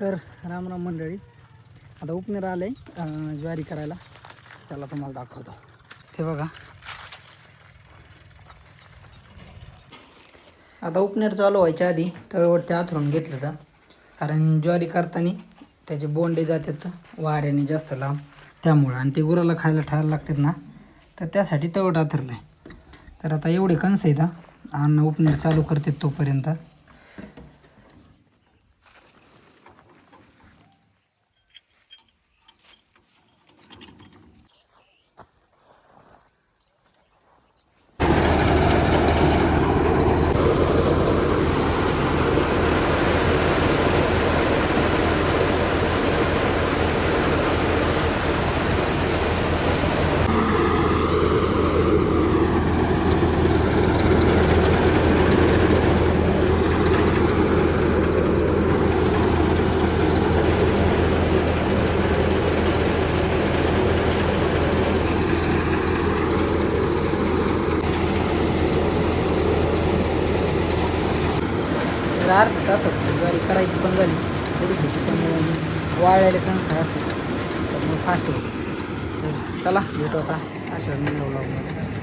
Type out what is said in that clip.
तर राम राम मंडळी, आता उपनेर आले ज्वारी करायला. चला तुम्हाला दाखवतो. ते बघा, आता उपनेर चालू व्हायच्या आधी तळवट आथरून घेतलं तर, कारण ज्वारी करताना त्याचे बोंडे जातात वाऱ्याने जास्त लांब, त्यामुळं आणि ते गुराला खायला ठेवायला लागतात ना, तर त्यासाठी तळवट आथरलं आहे. तर आता एवढे कणस आहेत अन्न उपनेर चालू करते तोपर्यंत. तर अर्धा तासात ज्वारी करायची पण झाली थोडी घ्यायची, पण वाळलेले कणस असतात तर मग फास्ट होतं. तर चला भेटू आता अशा व्हिडिओ ब्लॉगमध्ये.